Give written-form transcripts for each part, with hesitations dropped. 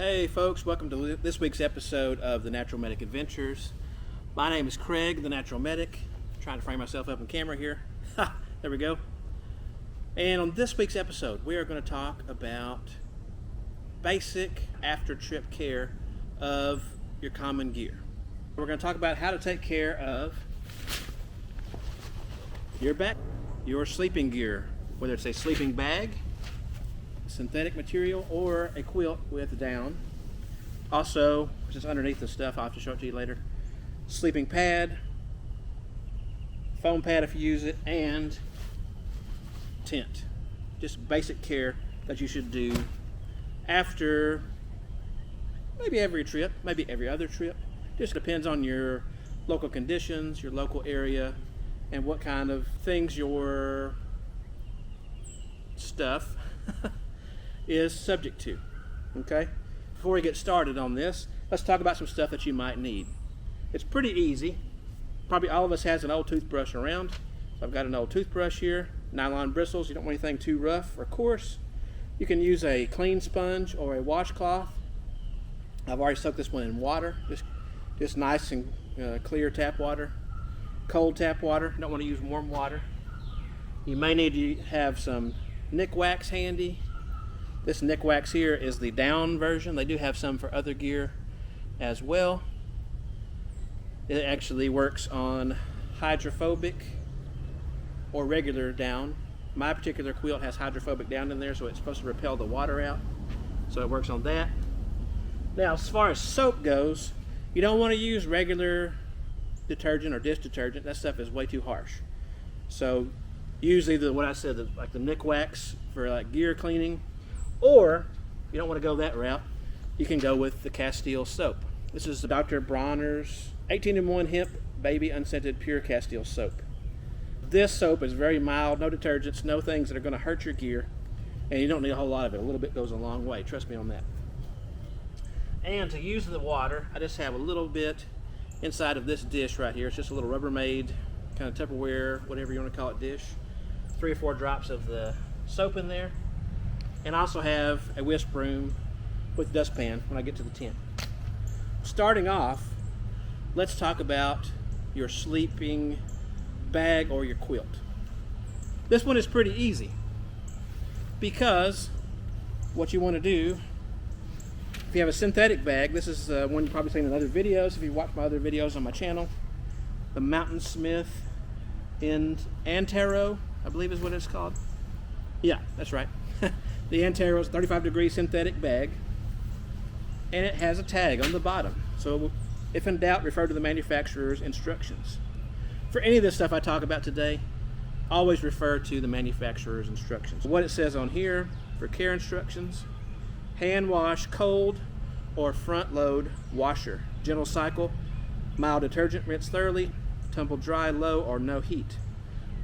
Hey folks, welcome to this week's episode of the Natural Medic Adventures. My name is Craig, the Natural Medic. I'm trying to frame myself up on camera here. There we go. And on this week's episode, we are going to talk about basic after-trip care of your common gear. We're going to talk about how to take care of your back, your sleeping gear, whether it's a sleeping bag, synthetic material, or a quilt with down. Also, which is underneath the stuff, I'll have to show it to you later, sleeping pad, foam pad if you use it, and tent. Just basic care that you should do after maybe every trip, maybe every other trip. Just depends on your local conditions, your local area, and what kind of things your stuff is subject to. Okay? Before we get started on this, let's talk about some stuff that you might need. It's pretty easy. Probably all of us has an old toothbrush around. So I've got an old toothbrush here, nylon bristles. You don't want anything too rough or coarse. You can use a clean sponge or a washcloth. I've already soaked this one in water, just nice and clear tap water. Cold tap water, you don't want to use warm water. You may need to have some Nikwax handy. This Nikwax here is the down version. They do have some for other gear as well. It actually works on hydrophobic or regular down. My particular quilt has hydrophobic down in there, so it's supposed to repel the water out. So it works on that. Now, as far as soap goes, you don't want to use regular detergent or dish detergent. That stuff is way too harsh. So use either what I said, like the Nikwax for like gear cleaning, or if you don't want to go that route, you can go with the Castile soap. This is the Dr. Bronners 18-in-1 hemp baby unscented Pure-Castile soap. This soap is very mild, no detergents, no things that are going to hurt your gear, and you don't need a whole lot of it. A little bit goes a long way, trust me on that. And to use the water, I just have a little bit inside of this dish right here. It's just a little Rubbermaid, kind of Tupperware, whatever you want to call it, dish. 3 or 4 drops of the soap in there. And I also have a whisk broom with dustpan when I get to the tent. Starting off, let's talk about your sleeping bag or your quilt. This one is pretty easy because what you want to do, if you have a synthetic bag, this is one you've probably seen in other videos if you watch my other videos on my channel. The Mountain Smith Antero, I believe is what it's called. Yeah, that's right. The Antero is 35-degree synthetic bag, and it has a tag on the bottom. So if in doubt, refer to the manufacturer's instructions. For any of this stuff I talk about today, always refer to the manufacturer's instructions. What it says on here for care instructions: hand wash cold or front load washer. Gentle cycle, mild detergent, rinse thoroughly, tumble dry, low or no heat.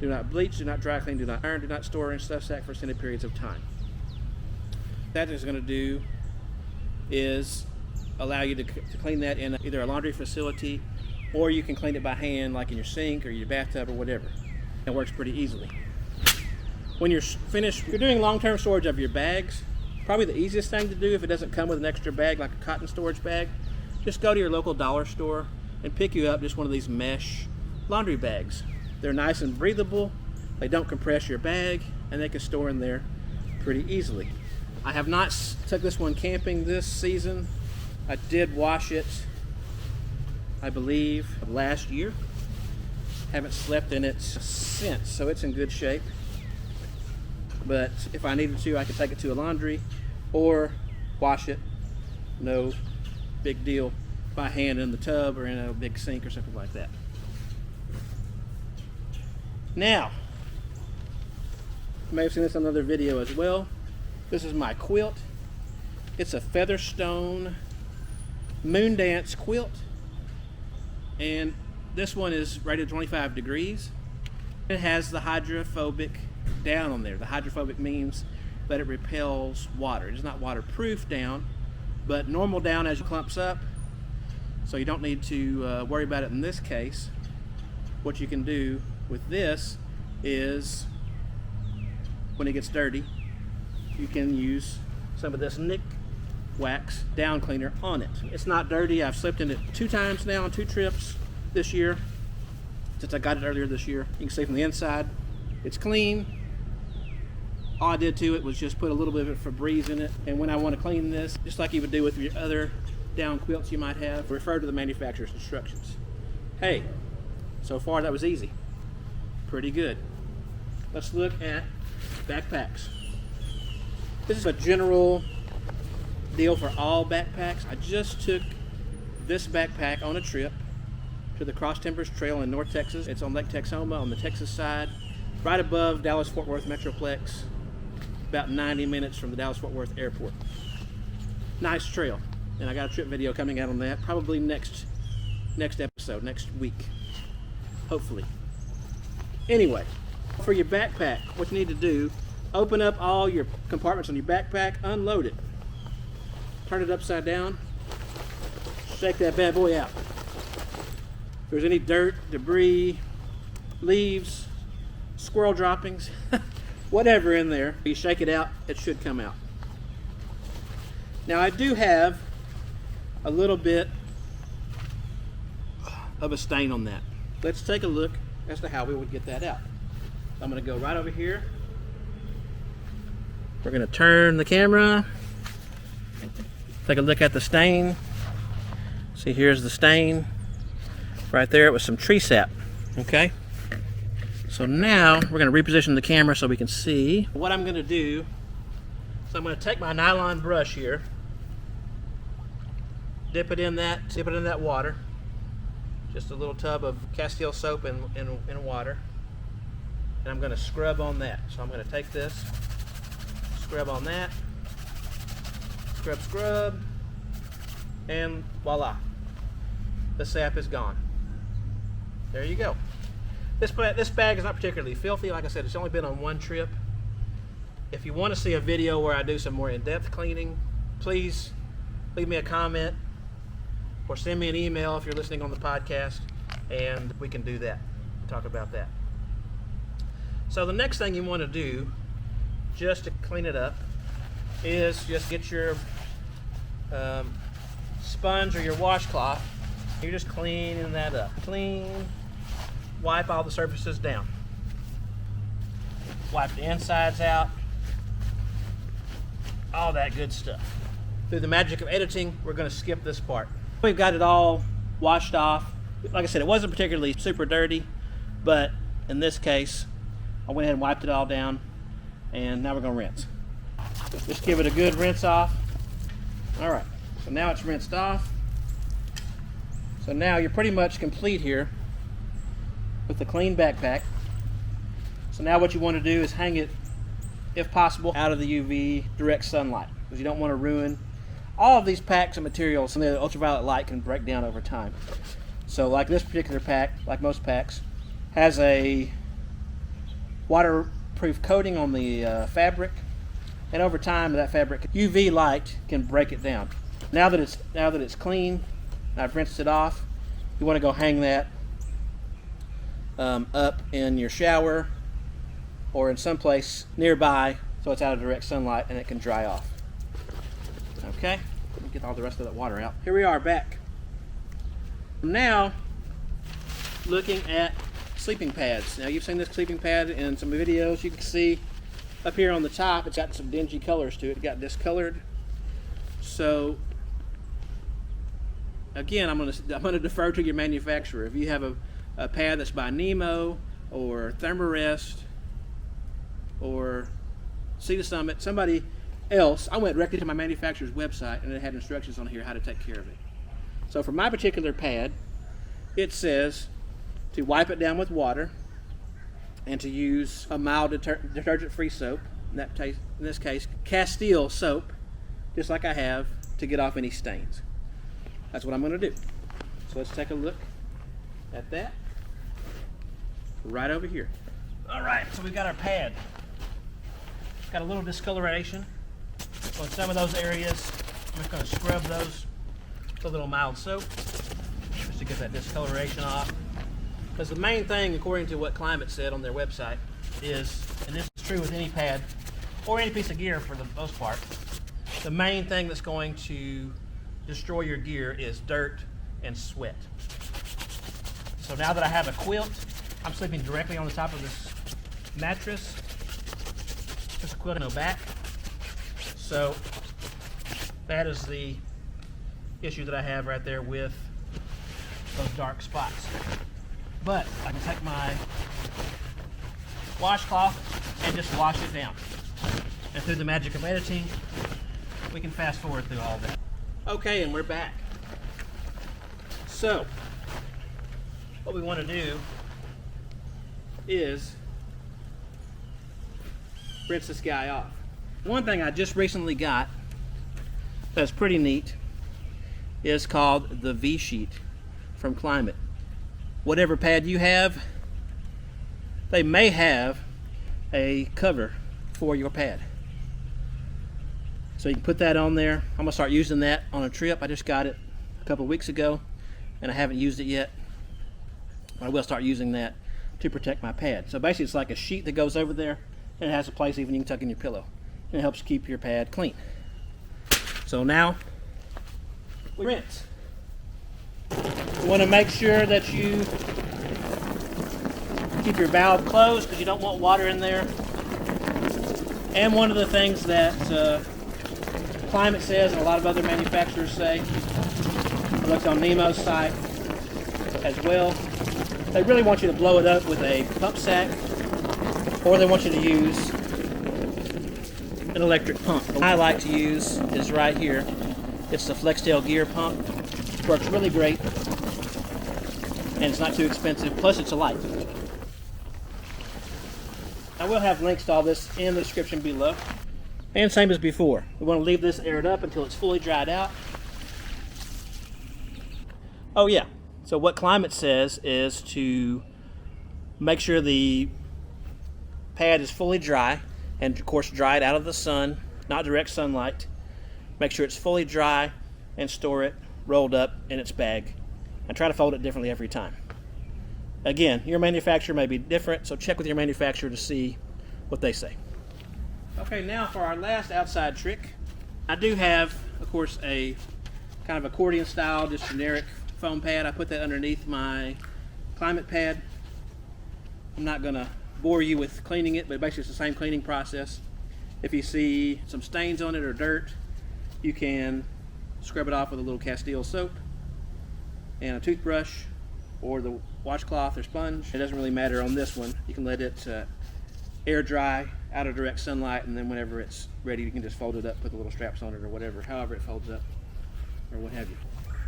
Do not bleach, do not dry clean, do not iron, do not store in stuff sack for extended periods of time. That is going to do is allow you to clean that in either a laundry facility, or you can clean it by hand like in your sink or your bathtub or whatever. It works pretty easily. When you're finished, if you're doing long-term storage of your bags, probably the easiest thing to do if it doesn't come with an extra bag like a cotton storage bag, just go to your local dollar store and pick you up just one of these mesh laundry bags. They're nice and breathable, they don't compress your bag, and they can store in there pretty easily. I have not took this one camping this season. I did wash it, I believe, last year. Haven't slept in it since, so it's in good shape. But if I needed to, I could take it to a laundry or wash it, no big deal, by hand in the tub or in a big sink or something like that. Now, you may have seen this on another video as well. This is my quilt. It's a Featherstone Moondance quilt, and this one is rated 25 degrees. It has the hydrophobic down on there. The hydrophobic means that it repels water. It's not waterproof down, but normal down as it clumps up, so you don't need to worry about it in this case. What you can do with this is, when it gets dirty, you can use some of this wax down cleaner on it. It's not dirty. I've slipped in it 2 times now on 2 trips this year, since I got it earlier this year. You can see from the inside, it's clean. All I did to it was just put a little bit of Febreze in it, and when I want to clean this, just like you would do with your other down quilts you might have, refer to the manufacturer's instructions. Hey, so far that was easy. Pretty good. Let's look at backpacks. This is a general deal for all backpacks. I just took this backpack on a trip to the Cross Timbers Trail in North Texas. It's on Lake Texoma on the Texas side, right above Dallas-Fort Worth Metroplex, about 90 minutes from the Dallas-Fort Worth airport. Nice trail, and I got a trip video coming out on that probably next episode, next week, hopefully. Anyway, for your backpack, what you need to do, open up all your compartments on your backpack, unload it, turn it upside down, shake that bad boy out. If there's any dirt, debris, leaves, squirrel droppings, whatever in there, you shake it out, it should come out. Now I do have a little bit of a stain on that. Let's take a look as to how we would get that out. I'm going to go right over here. We're going to turn the camera, take a look at the stain. See, here's the stain right there. It was some tree sap. Okay, so now we're going to reposition the camera so we can see what I'm going to do. So I'm going to take my nylon brush here, dip it in that water, just a little tub of Castile soap in water, and I'm going to scrub on that. So I'm going to take this, scrub on that, scrub, and voila, the sap is gone. There you go. This bag is not particularly filthy. Like I said, it's only been on 1 trip. If you want to see a video where I do some more in-depth cleaning, please leave me a comment or send me an email if you're listening on the podcast, and we can do that, talk about that. So the next thing you want to do, just to clean it up, is just get your sponge or your washcloth. You're just cleaning that up. Clean, wipe all the surfaces down. Wipe the insides out, all that good stuff. Through the magic of editing, we're going to skip this part. We've got it all washed off. Like I said, it wasn't particularly super dirty, but in this case, I went ahead and wiped it all down, and now we're going to rinse. Just give it a good rinse off. All right, so now it's rinsed off. So now you're pretty much complete here with the clean backpack. So now what you want to do is hang it, if possible, out of the UV direct sunlight, because you don't want to ruin all of these packs and materials. Some of the ultraviolet light can break down over time. So like this particular pack, like most packs, has a waterproof coating on the fabric, and over time that fabric, UV light can break it down. Now that it's clean, I've rinsed it off, you want to go hang that up in your shower or in some place nearby so it's out of direct sunlight and it can dry off. Okay, let me get all the rest of that water out. Here we are back. Now, looking at sleeping pads. Now you've seen this sleeping pad in some videos. You can see up here on the top, it's got some dingy colors to it. It got discolored. So again, I'm gonna defer to your manufacturer. If you have a pad that's by NEVO or Thermarest or Sea to Summit, somebody else, I went directly to my manufacturer's website and it had instructions on here how to take care of it. So for my particular pad, it says to wipe it down with water and to use a mild detergent-free soap, in this case Castile soap, just like I have, to get off any stains. That's what I'm going to do. So let's take a look at that right over here. All right, so we've got our pad. It's got a little discoloration on some of those areas. I'm just going to scrub those with a little mild soap just to get that discoloration off. Because the main thing, according to what Klymit said on their website, is, and this is true with any pad or any piece of gear for the most part, The main thing that's going to destroy your gear is dirt and sweat. So now that I have a quilt, I'm sleeping directly on the top of this mattress. Just a quilt, no back. So that is the issue that I have right there with those dark spots. But I can take my washcloth and just wash it down. And through the magic of editing, we can fast forward through all that. Okay, and we're back. So, what we want to do is rinse this guy off. One thing I just recently got that's pretty neat is called the V-Sheet from Klymit. Whatever pad you have, they may have a cover for your pad. So you can put that on there. I'm gonna start using that on a trip. I just got it a couple of weeks ago and I haven't used it yet. I will start using that to protect my pad. So basically it's like a sheet that goes over there and it has a place even you can tuck in your pillow. And it helps keep your pad clean. So now we rinse. You want to make sure that you keep your valve closed because you don't want water in there. And one of the things that Klymit says and a lot of other manufacturers say, I looked on NEVO's site as well, they really want you to blow it up with a pump sack, or they want you to use an electric pump. The one I like to use is right here. It's the Flextail gear pump. Works really great and it's not too expensive, plus it's a light. I will have links to all this in the description below. And same as before, we want to leave this aired up until it's fully dried out. Oh yeah, so what Klymit says is to make sure the pad is fully dry, and of course dry it out of the sun, not direct sunlight. Make sure it's fully dry and store it rolled up in its bag. And try to fold it differently every time. Again, your manufacturer may be different, so check with your manufacturer to see what they say. Okay, now for our last outside trick. I do have, of course, a kind of accordion style, just generic foam pad. I put that underneath my Klymit pad. I'm not going to bore you with cleaning it, but basically it's the same cleaning process. If you see some stains on it or dirt, you can scrub it off with a little Castile soap and a toothbrush or the washcloth or sponge. It doesn't really matter on this one. You can let it air dry out of direct sunlight, and then whenever it's ready you can just fold it up, put the little straps on it or whatever, however it folds up or what have you.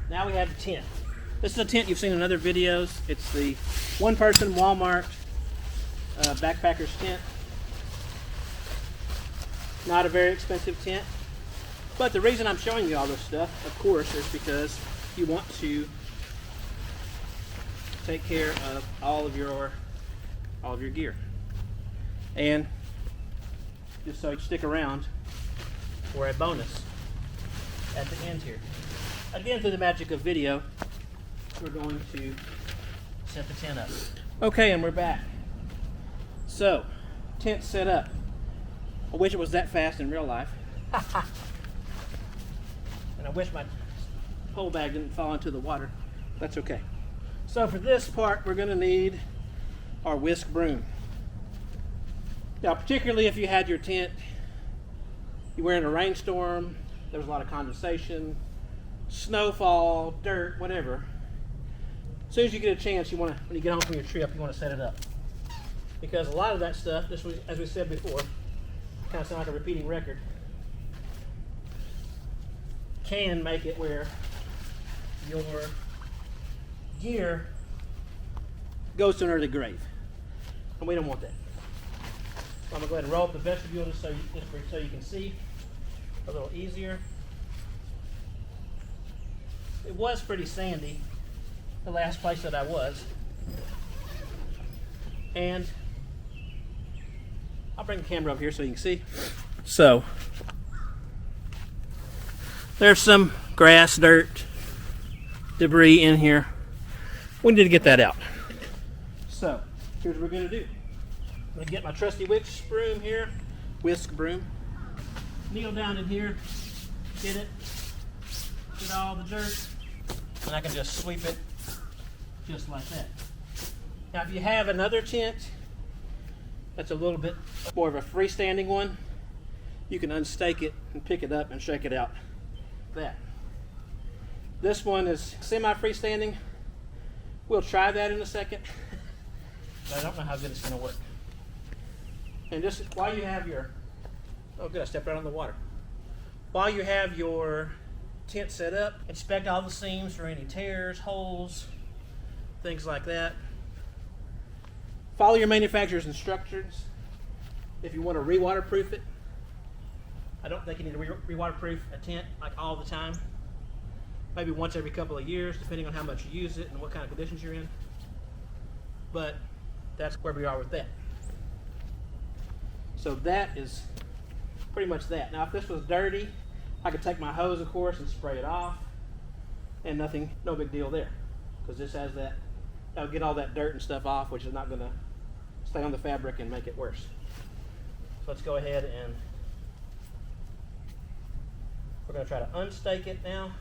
Now we have the tent. This is a tent you've seen in other videos. It's the one-person Walmart backpacker's tent. Not a very expensive tent, but the reason I'm showing you all this stuff, of course, is because you want to take care of all of your gear. And just so you stick around for a bonus at the end here. Again, through the magic of video, we're going to set the tent up. Okay, and we're back. So, tent set up. I wish it was that fast in real life. And I wish my pole bag didn't fall into the water. That's okay. So for this part, we're going to need our whisk broom. Now, particularly if you had your tent, you were in a rainstorm, there was a lot of condensation, snowfall, dirt, whatever. As soon as you get a chance, when you get home from your trip, you want to set it up. Because a lot of that stuff, as we said before, kind of sound like a repeating record, can make it where your gear goes to an early grave. And we don't want that. So I'm going to go ahead and roll up the vestibule just so you can see a little easier. It was pretty sandy, the last place that I was. And I'll bring the camera up here so you can see. So, there's some grass, dirt, debris in here. We need to get that out. So, here's what we're going to do. I'm going to get my trusty whisk broom here, kneel down in here, get it, get all the dirt, and I can just sweep it just like that. Now if you have another tent that's a little bit more of a freestanding one, you can unstake it and pick it up and shake it out. That. This one is semi-freestanding. We'll try that in a second, but I don't know how good it's going to work. And just while you have your, oh good, I stepped right on the water. While you have your tent set up, inspect all the seams for any tears, holes, things like that. Follow your manufacturer's instructions if you want to re-waterproof it. I don't think you need to re-waterproof a tent like all the time. Maybe once every couple of years, depending on how much you use it and what kind of conditions you're in. But that's where we are with that. So that is pretty much that. Now if this was dirty, I could take my hose, of course, and spray it off, and nothing, no big deal there, because this has that, that'll get all that dirt and stuff off, which is not going to stay on the fabric and make it worse. So let's go ahead and we're going to try to unstake it now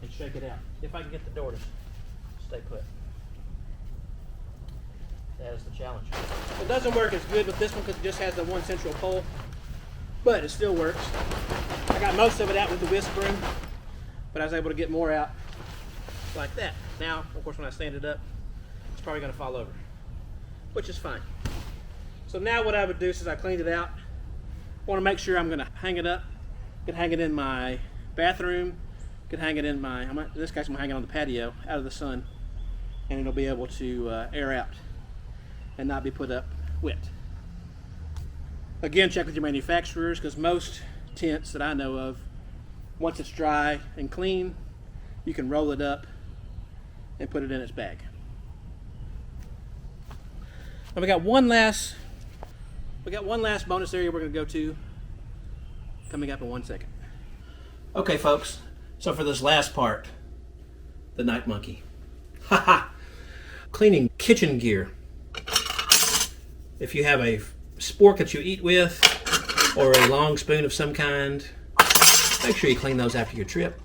and shake it out. If I can get the door to stay put. That is the challenge. It doesn't work as good with this one because it just has the one central pole, but it still works. I got most of it out with the whisk broom, but I was able to get more out like that. Now, of course, when I stand it up, it's probably going to fall over, which is fine. So now what I would do, since I cleaned it out, I want to make sure I'm going to hang it up. Could hang it in my bathroom. Could hang it in my, in this case I'm hanging on the patio out of the sun, and it'll be able to air out and not be put up wet. Again, check with your manufacturers, because most tents that I know of, once it's dry and clean, you can roll it up and put it in its bag. And we got one last bonus area we're going to go to coming up in 1 second. Okay, folks. So for this last part, the night monkey. Haha! Cleaning kitchen gear. If you have a spork that you eat with, or a long spoon of some kind, make sure you clean those after your trip.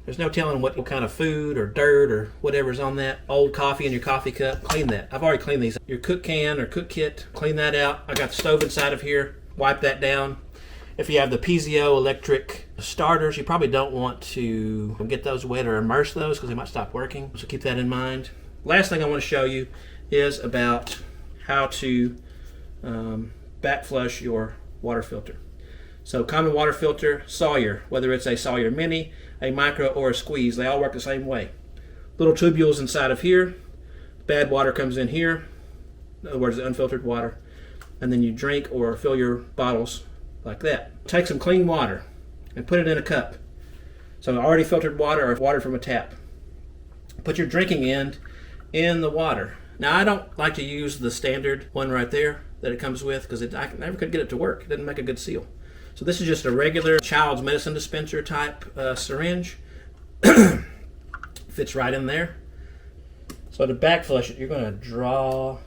There's no telling what kind of food or dirt or whatever's on that. Old coffee in your coffee cup, clean that. I've already cleaned these. Your cook can or cook kit, clean that out. I got the stove inside of here, wipe that down. If you have the PZO electric starters, you probably don't want to get those wet or immerse those because they might stop working. So keep that in mind. Last thing I want to show you is about how to back flush your water filter. So common water filter, Sawyer, whether it's a Sawyer Mini, a Micro, or a Squeeze, they all work the same way. Little tubules inside of here. Bad water comes in here. In other words, the unfiltered water. And then you drink or fill your bottles like that. Take some clean water and put it in a cup. So already filtered water or water from a tap. Put your drinking end in the water. Now I don't like to use the standard one right there that it comes with because I never could get it to work. It didn't make a good seal. So this is just a regular child's medicine dispenser type syringe. Fits right in there. So to back flush it, you're going to draw,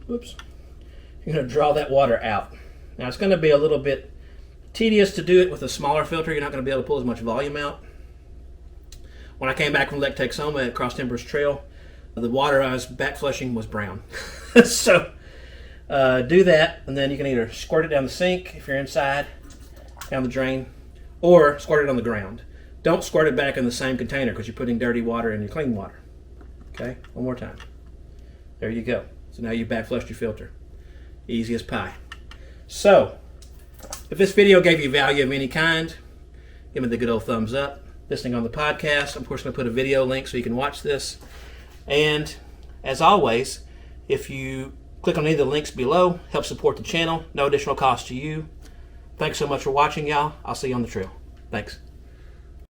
you're going to draw that water out. Now it's going to be a little bit tedious to do it with a smaller filter. You're not going to be able to pull as much volume out. When I came back from Lake Texoma at Cross Timbers Trail, the water I was back flushing was brown. So do that, and then you can either squirt it down the sink if you're inside, down the drain, or squirt it on the ground. Don't squirt it back in the same container because you're putting dirty water in your clean water. Okay, one more time. There you go. So now you back flushed your filter. Easy as pie. So, if this video gave you value of any kind, give me the good old thumbs up. Listening on the podcast, I'm of course going to put a video link so you can watch this. And as always, if you click on any of the links below, help support the channel. No additional cost to you. Thanks so much for watching, y'all. I'll see you on the trail. Thanks.